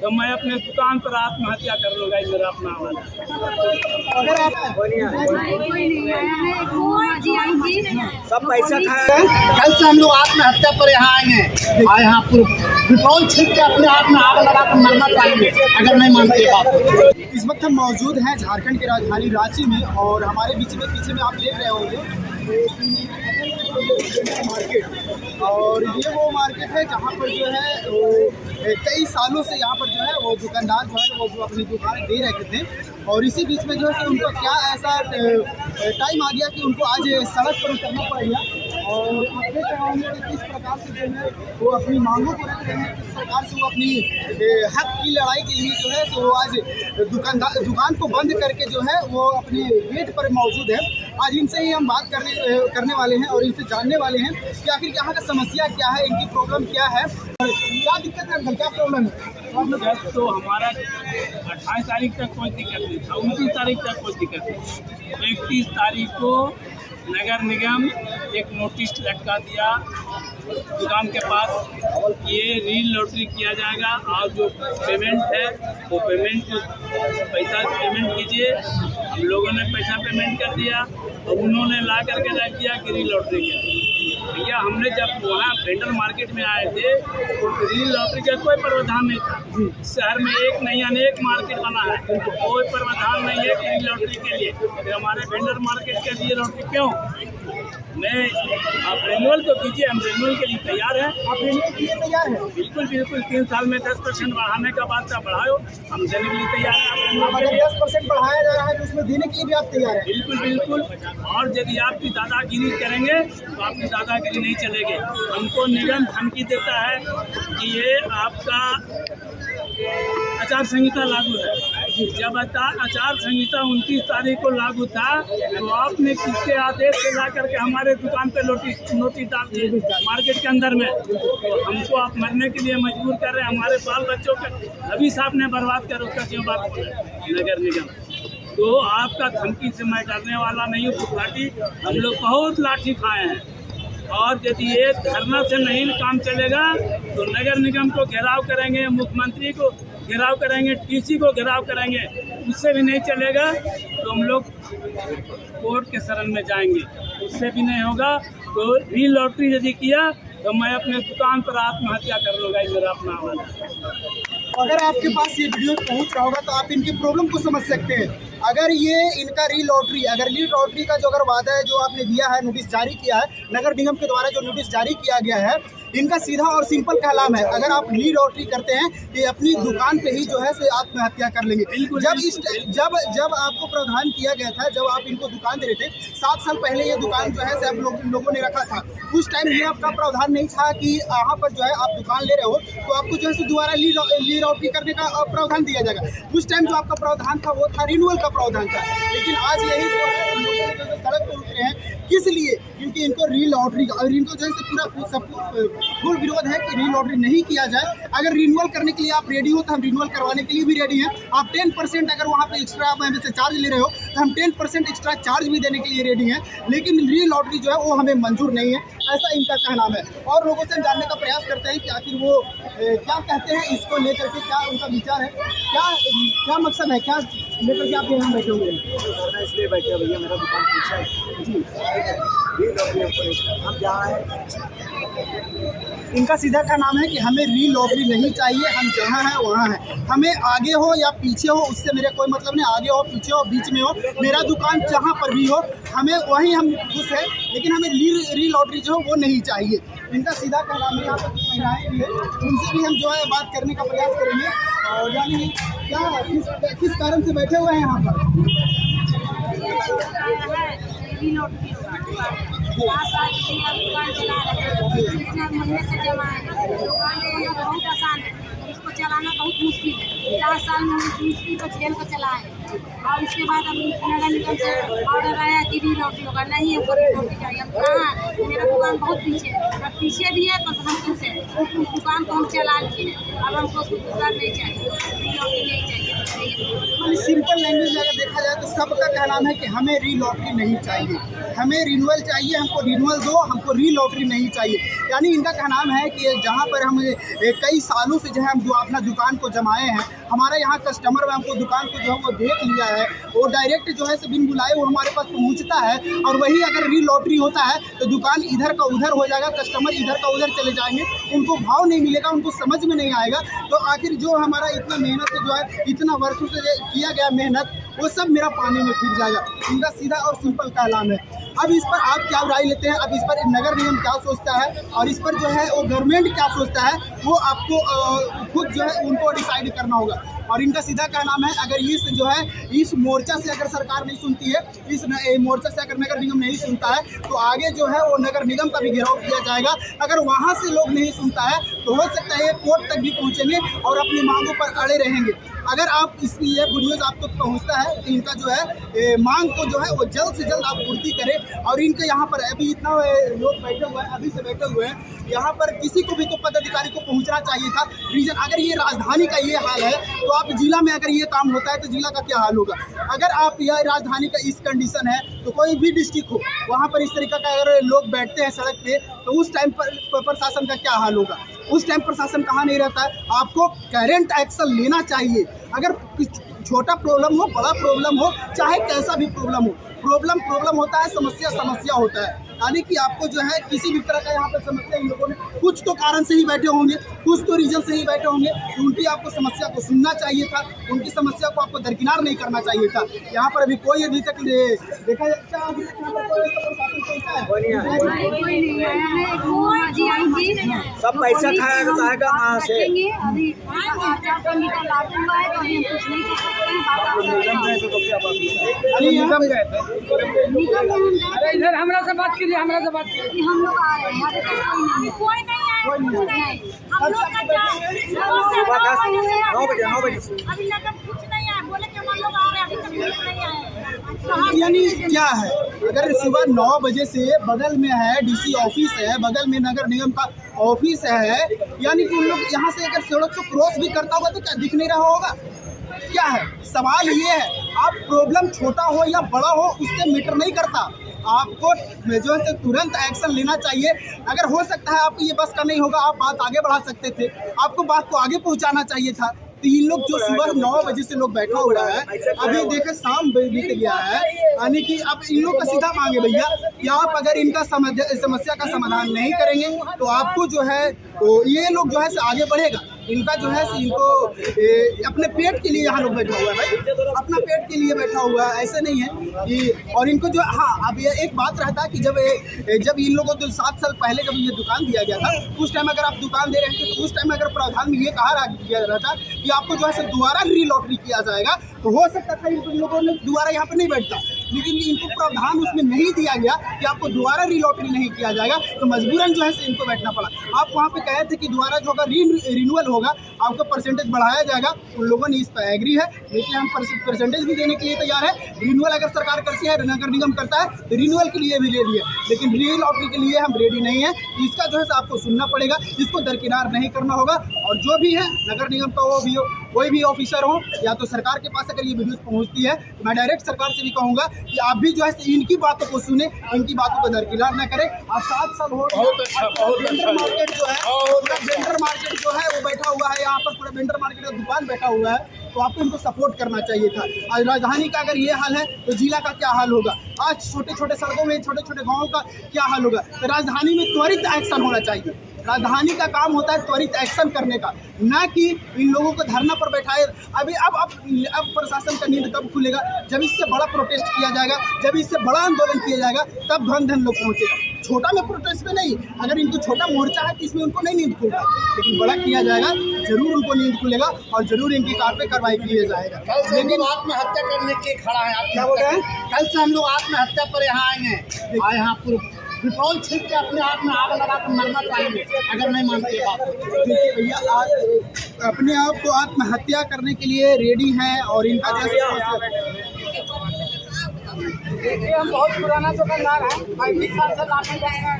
तो मैं अपने दुकान पर आत्महत्या कर लूँगा। मेरा अपना आवाज अगर आप सब पैसा खाया। कल से हम लोग आत्महत्या पर यहाँ आएंगे और यहाँ पेट्रोल छीट के अपने आप में आग लगा कर मरना चाहेंगे अगर नहीं मानते बात। इस वक्त हम मौजूद हैं झारखंड की राजधानी रांची में और हमारे बीच में पीछे में आप देख रहे होंगे मार्केट, और ये वो मार्केट है जहाँ पर जो है वो कई सालों से यहाँ पर जो है वो दुकानदार जो है वो अपनी दुकान दे रहे थे, और इसी बीच में जो है उनको क्या ऐसा टाइम आ गया कि उनको आज सड़क पर उतरना पड़ गया। और आप देख रहे होंगे कि किस प्रकार से जो है वो अपनी मांगों को रख रहे हैं, किस प्रकार से वो अपनी हक की लड़ाई के लिए जो है वो आज दुकान को बंद करके जो है वो अपने गेट पर मौजूद है। आज इनसे ही हम बात करने वाले हैं और इनसे जानने वाले हैं कि आखिर यहाँ का समस्या क्या है, इनकी प्रॉब्लम क्या है, क्या दिक्कत है, क्या प्रॉब्लम है। तो हमारा 28 तारीख तक कोई दिक्कत नहीं था, 29 तारीख तक कोई दिक्कत नहीं। 31 तारीख को नगर निगम एक नोटिस लटका दिया दुकान के पास, ये रील लॉटरी किया जाएगा और जो पेमेंट है वो पैसा पेमेंट कीजिए। हम लोगों ने पैसा पेमेंट कर दिया और उन्होंने ला करके रख दिया कि रील लॉटरी के। भैया हमने जब वहाँ वेंडर मार्केट में आए थे तो रील लॉटरी का कोई प्रावधान नहीं था। शहर में एक नहीं अनेक मार्केट बना है, कोई प्रावधान नहीं है कि रील लॉटरी के लिए। फिर हमारे वेंडर मार्केट के लिए लॉटरी क्यों? आप रिन्यूअल तो कीजिए, हम रिन्यूअल के लिए तैयार हैं। आप रिन्यूअल के लिए तैयार हैं? बिल्कुल बिल्कुल। 3 साल में 10% बढ़ाने का बात का बढ़ाओ, हम देने के लिए तैयार हैं। अगर 10% बढ़ाया जा रहा है तो उसमें देने के लिए भी आप तैयार हैं? बिल्कुल बिल्कुल। और यदि आपकी दादागिरी करेंगे तो आपकी दादागिरी नहीं चलेगी। हमको निगम धमकी देता है कि ये आपका आचार संहिता लागू है। जब आचार संहिता 29 तारीख को लागू था तो आपने किसके आदेश से ला करके हमारे दुकान पे नोटिस डाल दी मार्केट के अंदर में? तो हमको आप मरने के लिए मजबूर कर रहे हैं। हमारे बाल बच्चों का रवि साहब ने बर्बाद कर उसका क्यों बात बोले नगर निगम? तो आपका धमकी से मैं डरने वाला नहीं हूँ। पुखलाटी हम लोग बहुत लाठी खाए हैं, और यदि ये धरना से नहीं काम चलेगा तो नगर निगम को घेराव करेंगे, मुख्यमंत्री को घेराव करेंगे, टीसी को घेराव करेंगे। उससे भी नहीं चलेगा तो हम लोग कोर्ट के शरण में जाएंगे, उससे भी नहीं होगा। तो रील लॉटरी यदि किया तो मैं अपने दुकान पर आत्महत्या कर लूँगा। मेरा अपना आवाज। अगर आपके पास ये वीडियो पहुंच रहा होगा तो आप इनकी प्रॉब्लम को समझ सकते हैं। अगर ये इनका रील लॉटरी का जो अगर वादा है जो आपने दिया है, नोटिस जारी किया है नगर निगम के द्वारा, जो नोटिस जारी किया गया है, इनका सीधा और सिंपल कहलाम है अगर आप रील लॉटरी करते हैं तो अपनी दुकान पे ही जो है से आत्महत्या कर लेंगे। जब आपको प्रावधान किया गया था, जब आप इनको दुकान दे रहे थे 7 साल पहले, ये दुकान जो है से आप लोगों ने रखा था, उस टाइम ये आपका प्रावधान नहीं था कि यहाँ पर जो है आप दुकान ले रहे हो तो आपको जो है दोबारा रील लॉटरी करने का प्रावधान दिया जाएगा। उस टाइम जो आपका प्रावधान था वो था रिन्यूअल का प्रावधान था। लेकिन आज यही जो है सड़क पर उतरे हैं, किस लिए? क्योंकि इनको रील लॉटरी का, और इनको जो है पूरा फुल विरोध है कि रील लॉटरी नहीं किया जाए। अगर रिन्यूअल करने के लिए आप रेडी हो तो हम रिन्यूअल करवाने के लिए भी रेडी हैं। आप 10% अगर वहाँ पे एक्स्ट्रा आप हमें से चार्ज ले रहे हो तो हम 10% एक्स्ट्रा चार्ज भी देने के लिए रेडी हैं। लेकिन रील लॉटरी जो है वो हमें मंजूर नहीं है, ऐसा इनका कहना है। और लोगों से हम जानने का प्रयास करते हैं कि आखिर वो क्या कहते हैं इसको लेकर के, क्या उनका विचार है, क्या मकसद है, क्या लेकर के आप यहाँ बैठे हुए हैं? इसलिए बैठे भैया, मेरा दुकान पीछे है जी, हम जहाँ हैं। इनका सीधा का नाम है कि हमें रील लॉटरी नहीं चाहिए, हम जहाँ हैं वहाँ हैं। हमें आगे हो या पीछे हो उससे मेरे कोई मतलब नहीं, आगे हो पीछे हो बीच में हो, मेरा दुकान जहाँ पर भी हो हमें वहीं हम खुश है, लेकिन हमें रील लॉटरी जो है वो नहीं चाहिए। इनका सीधा का नाम है। यहाँ पर कुछ महिलाएं भी है, उनसे भी हम जो है बात करने का प्रयास करेंगे और जानेंगे क्या किस कारण से बैठे हुए हैं यहाँ पर। 5 साल से दुकान चला रहे हैं, इतना महीने से जमा है। दुकान बहुत आसान है, इसको चलाना बहुत मुश्किल है। 4 साल में मुश्किल को झेल कर चलाए और इसके बाद हम नगर निगम से ऑर्डर आया कि रील लॉटरी होगा। नहीं, हमको रील लॉटरी चाहिए। हम कहाँ, मेरा दुकान बहुत पीछे है, और पीछे भी है तो हम खुश है। उस दुकान को हम चला लिए, अब हमको उसको दुकान नहीं चाहिए, रील लॉटरी नहीं चाहिए। सिंपल लैंग्वेज में अगर देखा जाए तो सबका कहना है कि हमें री लॉटरी नहीं चाहिए, हमें रिन्यूअल चाहिए, हमको रिन्यूअल दो, हमको री लॉटरी नहीं चाहिए। यानी इनका कहना है कि जहाँ पर हम कई सालों से जो है हम जो अपना दुकान को जमाए हैं, हमारे यहाँ कस्टमर हमको दुकान को जो है वो देख लिया है, वो डायरेक्ट जो है बिन बुलाए वो हमारे पास पहुँचता है, और वही अगर री लॉटरी होता है तो दुकान इधर का उधर हो जाएगा, कस्टमर इधर का उधर चले जाएंगे, उनको भाव नहीं मिलेगा, उनको समझ में नहीं आएगा। तो आखिर जो हमारा इतना मेहनत से जो है इतना वर्षों से किया गया मेहनत, वो सब मेरा पानी में फिर जाएगा। इनका सीधा और सिंपल कलाम है। अब इस पर आप क्या राय लेते हैं, अब इस पर नगर निगम क्या सोचता है और इस पर जो है वो गवर्नमेंट क्या सोचता है, वो आपको खुद जो है उनको डिसाइड करना होगा। और इनका सीधा क्या नाम है, अगर इस जो है इस मोर्चा से अगर सरकार नहीं सुनती है, इस मोर्चा से अगर नगर निगम नहीं सुनता है, तो आगे जो है वो नगर निगम का भी घेराव किया जाएगा। अगर वहाँ से लोग नहीं सुनता है तो हो सकता है ये कोर्ट तक भी पहुँचेंगे और अपनी मांगों पर अड़े रहेंगे। अगर आप इसकी ये वीडियोज आप तक पहुँचता है तो इनका जो है मांग को जो है वो जल्द से जल्द आप पूर्ति करें। और इनके यहाँ पर अभी इतना लोग बैठे हुए हैं, अभी से बैठे हुए हैं, यहाँ पर किसी को भी तो पदाधिकारी को पहुँचना चाहिए था। रीजन अगर ये राजधानी का ये हाल है तो आप जिला में अगर ये काम होता है तो जिला का क्या हाल होगा। अगर आप यह राजधानी का इस कंडीशन है तो कोई भी डिस्ट्रिक्ट हो वहाँ पर इस तरीका का अगर लोग बैठते हैं सड़क पे तो उस टाइम पर प्रशासन का क्या हाल होगा। उस टाइम प्रशासन कहाँ नहीं रहता है। आपको करेंट एक्शन लेना चाहिए। अगर छोटा प्रॉब्लम हो, बड़ा प्रॉब्लम हो, चाहे कैसा भी प्रॉब्लम हो, प्रॉब्लम होता है, समस्या होता है। यानी कि आपको जो है किसी भी तरह का यहाँ पर समस्या, इन लोगों ने कुछ तो कारण से ही बैठे होंगे, कुछ तो रीजन से ही बैठे होंगे, तो उनकी आपको समस्या को सुनना चाहिए था, उनकी समस्या को आपको दरकिनार नहीं करना चाहिए था। यहाँ पर अभी कोई अभी तक देखा जाए अभी तक यहाँ पर कोई प्रशासन पहुँचा है। सब पैसा खाएगा कहाँ से? इधर हमरा से बात कीजिए, हमरा से बात कीजिए। हम लोग आ रहे हैं, कोई नहीं है, कुछ नहीं। हम लोग का क्या 9 बजे से अभी लगा कुछ नहीं है, बोले कि हम लोग आ रहे हैं, अभी तक नहीं आए। यानी क्या है, अगर सुबह 9 बजे से बगल में है डीसी ऑफिस है, बगल में नगर निगम का ऑफिस है, यानी कि उन लोग यहाँ से अगर सड़क को क्रॉस भी करता होगा तो क्या दिख नहीं रहा होगा। क्या है सवाल ये है, आप प्रॉब्लम छोटा हो या बड़ा हो उससे मैटर नहीं करता, आपको जो है तुरंत एक्शन लेना चाहिए। अगर हो सकता है आपको ये बस का नहीं होगा, आप बात आगे बढ़ा सकते थे, आपको बात को आगे पहुंचाना चाहिए था। तो ये लोग जो सुबह 9 बजे से लोग बैठा हुआ है, अभी देखे शाम बीत गया है, यानी कि अब इन लोग का सीधा मांगे भैया कि आप अगर इनका समस्या का समाधान नहीं करेंगे तो आपको जो है तो ये लोग जो है आगे बढ़ेगा। इनका जो है इनको अपने पेट के लिए यहाँ लोग बैठा हुआ है भाई, अपना पेट के लिए बैठा हुआ है, ऐसे नहीं है कि। और इनको जो हाँ अब ये एक बात रहता है कि जब इन लोगों को 7 साल पहले जब ये दुकान दिया गया था, उस टाइम अगर आप दुकान दे रहे थे तो उस टाइम अगर प्रावधान में ये कहा गया रहता कि आपको जो है दोबारा री लॉटरी किया जाएगा, तो हो सकता था इन लोगों ने दोबारा यहाँ पर नहीं बैठता। लेकिन इनको प्रावधान उसमें नहीं दिया गया कि आपको दोबारा री लॉटरी नहीं किया जाएगा, तो मजबूरन जो है इनको बैठना पड़ा। आप वहाँ पे कहे थे कि दोबारा जो होगा रिन्यूअल होगा, आपका परसेंटेज बढ़ाया जाएगा, उन लोगों ने इस पर एग्री है, लेकिन हम परसेंटेज भी देने के लिए तैयार है। रिन्यूअल अगर सरकार करती है, नगर निगम करता है, तो रिन्यूअल के लिए भी रेडी है, लेकिन री लॉटरी के लिए हम रेडी नहीं है। इसका जो है आपको सुनना पड़ेगा, इसको दरकिनार नहीं करना होगा। और जो भी है नगर निगम का वो भी हो, कोई भी ऑफिसर हो या तो सरकार के पास अगर ये वीडियोस पहुंचती है, तो मैं डायरेक्ट सरकार से भी कहूँगा कि आप भी जो है इनकी बातों को सुने, इनकी बातों को दरकिनार न करें। और 7 साल हो वेंडर मार्केट जो है, वेंडर मार्केट जो है वो बैठा हुआ है, यहाँ पर पूरा वेंडर मार्केट का दुकान बैठा हुआ है, तो आपको इनको सपोर्ट करना चाहिए था। आज राजधानी का अगर ये हाल है तो जिला का क्या हाल होगा, आज छोटे छोटे सड़कों में, छोटे छोटे गाँवों का क्या हाल होगा। तो राजधानी में त्वरित एक्शन होना चाहिए। राजधानी का काम होता है त्वरित एक्शन करने का, ना कि इन लोगों को धरना पर बैठाए। अब प्रशासन का नींद कब खुलेगा, जब इससे बड़ा प्रोटेस्ट किया जाएगा, जब इससे बड़ा आंदोलन किया जाएगा, तब धन लोग पहुँचेगा। छोटा में प्रोटेस्ट में नहीं, अगर इनको छोटा मोर्चा है तो इसमें उनको नहीं नींद खुलेगा, लेकिन बड़ा किया जाएगा, जरूर उनको नींद खुलेगा और जरूर इनकी कार पे कार्रवाई की जाएगा। लेकिन आत्महत्या करने के खड़ा है, आप क्या बोल रहे हैं? कल से हम लोग आत्महत्या पर यहाँ आएंगे, और यहाँ पेट्रोल छीट के अपने आप में आग लगा कर मरना चाहिए अगर नहीं मानते बात। देखिए भैया, आज अपने आप को आत्महत्या करने के लिए रेडी हैं और इनका देखिए हम बहुत पुराना दुकानदार है, 35 साल से लाने जाएगा।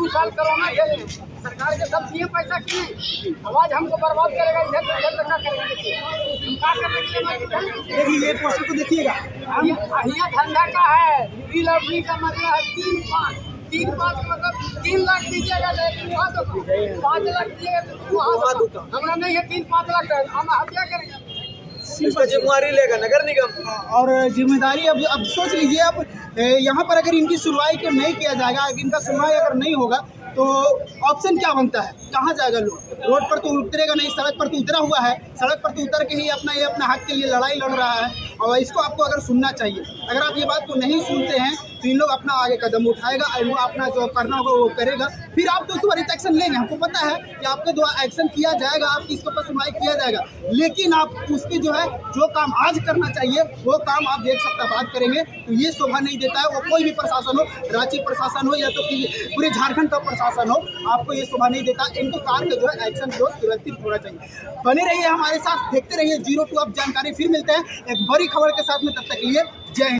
2 साल कोरोना झेले, सरकार के सब दिए पैसा किए, आवाज हमको बर्बाद करेगा, इधर धक्का करेगा। देखिए हम क्या करने के लिए देखिए ये पोस्टर को देखिएगा, यहाँ धंधा का है, री लॉटरी का मतलब है 3-5 मतलब 3 लाख दीजिएगा, लेकिन 5 लाख दिएगा तो वहाँ हमारा नहीं है 3-5 लाख, हम क्या करेंगे? इसका जिम्मेवारी लेगा नगर निगम। और जिम्मेदारी अब सोच लीजिए, अब यहाँ पर अगर इनकी सुनवाई नहीं किया जाएगा, अगर इनका सुनवाई अगर नहीं होगा तो ऑप्शन क्या बनता है? कहाँ जाएगा लोग? रोड पर तो उतरेगा नहीं, सड़क पर तो उतरा हुआ है, सड़क पर तो उतर के ही अपना हक के लिए लड़ाई लड़ रहा है, और इसको आपको अगर सुनना चाहिए। अगर आप ये बात को नहीं सुनते हैं तो इन लोग अपना आगे कदम उठाएगा और वो अपना जो करना होगा वो करेगा, फिर आप तो त्वरित एक्शन लेंगे। हमको पता है कि आपके द्वारा एक्शन किया जाएगा, आपकी इसके ऊपर सुनवाई किया जाएगा, लेकिन आप उसके जो काम आज करना चाहिए वो काम आप एक सप्ताह बाद करेंगे तो ये शोभा नहीं देता है। वो कोई भी प्रशासन हो, रांची प्रशासन हो या तो पूरे झारखंड का प्रशासन हो, आपको ये शोभा नहीं देता। इनको कार का एक्शन तुरंत होना चाहिए। बने रहिए हमारे साथ, देखते रहिए 0 to अब जानकारी। फिर मिलते हैं एक बड़ी खबर के साथ में, तब तक के लिए जय हिंद।